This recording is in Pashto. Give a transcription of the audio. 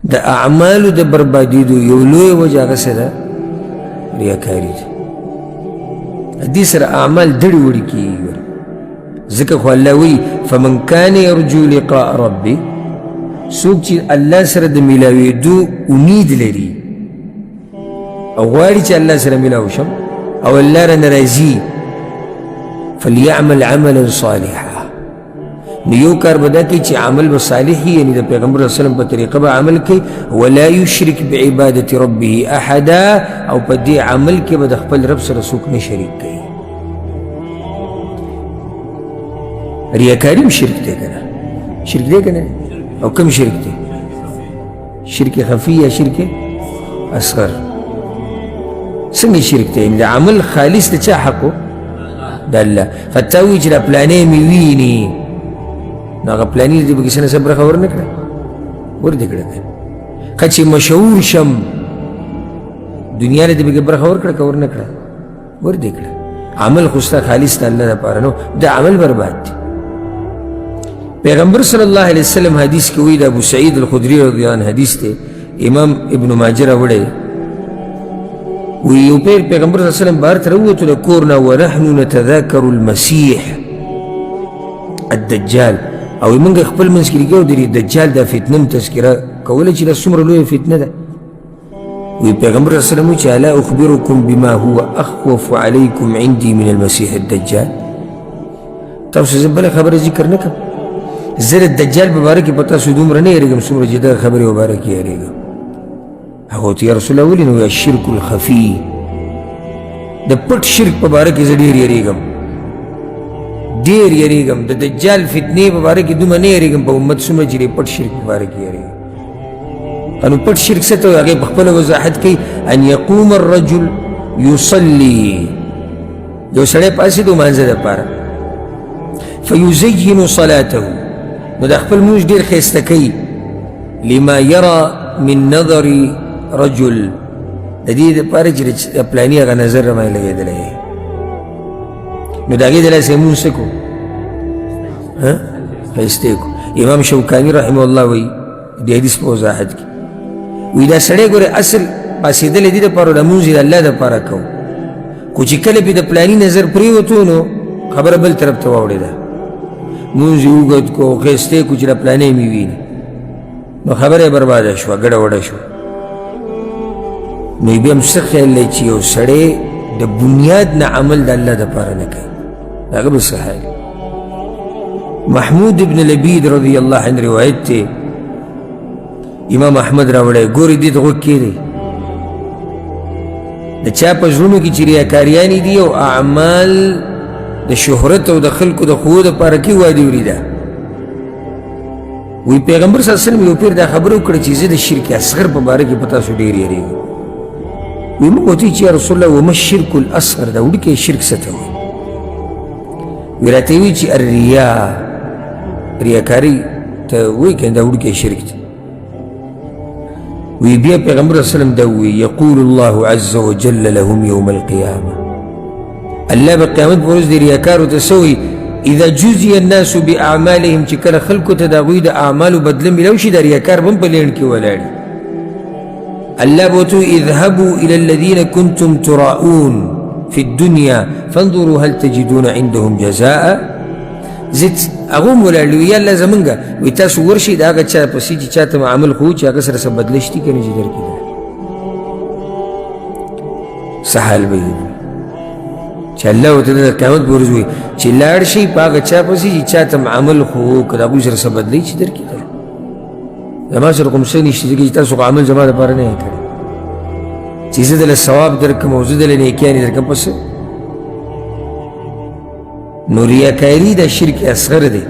د اعمالو د بربادیدو یو لوی وجه هغه څه ده ریاکاري ده دې سره اعمال دړې وړې کېږي ځکه خو الله وایي فمن کان یرجو لقاء ربي څوک چې الله سره د میلاوېدو امید لري او غواړي چې الله سره میلاو شم او الله رانه راځي فلیعمل عملا صالحا نو یو کار به دا کوي چې عمل به صالح وي یعنې د پیغمبر صلی الله علیه وسلم په طریقه به عمل کوي ولا یشرک بعبادة ربه احدا او په دې عمل کې به د خپل رب سره څوک نه شریک کوي ریاکاري هم شرک دی که نه شرک دی که نه او کم شرک دی شرک خفي یا شرک اصغر څنګه شرک دی د عمل خالص د چا حق و د الله فتا وایي چې دا پلانې مې ویني نو هغه پلاني دې به کیسه نه څه برخه ورنه کړه ور دې کړه که چې مشهور شم دنیا نه دې به برخه ورکړه که ورنه کړه ور دې کړه عمل خو ستا خالص د الله دپاره نو دا عمل برباد دی پیغمبر صلی الله علیه وسلم حدیث کې وایي د ابو سعید الخدري رضی الله عنه حدیث دی امام ابن ماجه راوړی وی یو پیر پیغمبر صلی الله علیه وسلم بهر ته راووتو د کور نه ونحن نتذاکر المسیح الدجال او موږ خپل منځ کې لګیو د دجال دا فتنه م تذکره کوله چې دا څومره لویه فتنه ده وی پیغمبر صلی الله علیه وسلم وی چې الا اخبرکم بما هو اخوف علیکم عندي من المسیح الدجال تاسو زه بله خبره ذکر نه کړم زه د دجال په باره کې په تاسو دومره نه یېرېږم څومره چې دغه خبرې په باره کې یېرېږم هغه ورته یا رسول الله ولې نو الشرک الخفي د پټ شرک په باره کې زه ډېر یېرېږم ډېر یېرېږم د دجال فتنې په باره کې دومره نه یېرېږم په امت څومره چې د پټ شرک په باره کې یېرېږم نو پټ شرک څه ته وایي هغې په خپله وضاحت کوي ان یقوم الرجل یصلي یو سړی پاڅېد د لمانځه دپاره فیزین صلاته نو د خپل لمونځ ډېر ښایسته کوي لما یرى من نظر رجل د دې دپاره چې د پلاني هغه نظر راباندې لګېدلی دی نو د هغې د لاسه یې لمونځ څه کړو ښایسته یې کړو امام شوکاني رحمه الله وایي د حدیث په وضاحت کې وایي دا سړی ګورې اصل پاڅېدلی دې دپاره لمونځ یې د الله دپاره کوو خو چې کله پې د پلاني نظر پرېوتو نو خبره بل طرف ته واوړېده مونځ یې اوږد کړو ښایسته یې کړو چې د پلانۍ مې ویني نو خبره یې برباده شوه ګډه وډه شوه نو بیا هم څه خیال دی چې یو سړی د بنیاد نه عمل د الله دپاره نه کوي د هغه به څه حال محمود ابن لبید رضی الله عنه روایت دی امام احمد راوړی ګورې دې ته غوږ کېدی د چا په زړونو کې چې ریاکاریانې دي او اعمال د شهرت او د خلکو د ښوو دپاره کې وادي وریده وی پیغمبر صلی الله علیه وسلم یو پیر دا خبره وکړه چې زه د شرک اصغر په باره کې په تاسو ډېر یېرېږم وی موږ ورته چې یا رسول الله وما الشرک الاصغر دا وړوکی شرک څه ته وایي وی راته وایي چې الریا ریاکاري ته وایي که دا وړوکی شرک دی وی بیا پیغمبر صلی الله علیه وسلم دا وایي یقول الله عز وجل لهم یوم القیامه الله به قیامت په ورځ د ریاکارو ته څه وایي اذا جزي الناس باعمالهم چې کله خلکو ته د هغوی د اعمالو بدله میلاو شي دا ریاکار به هم په لینډ کې ولاړي الله به ورته اذهبوا الى الذين كنتم تراءون في الدنيا فانظروا هل تجدون عندهم جزاء زت هغه هم ولاړي وي یا الله زمونږه وایي تاسو ورشئ د هغه چا پسې چې چا ته عمل خو چې هغه سره څه بدله شتي که نه چې درکېدلی څه حال به وي چې الله ورته د قیامت په ورځ وایي چې لاړ شئ په هغه چا پسې چې چا ته عمل خو که د هغوی سره څه بدلوي چې درکېدلی زما سره کوم څه نشته ځکه چې تاسو خو عمل زما دپاره نه یې کړی چې زه دله ثواب درکړم او زه دله نیکیانې درکړم په څه نو ریاکاري دا شرک اصغر دی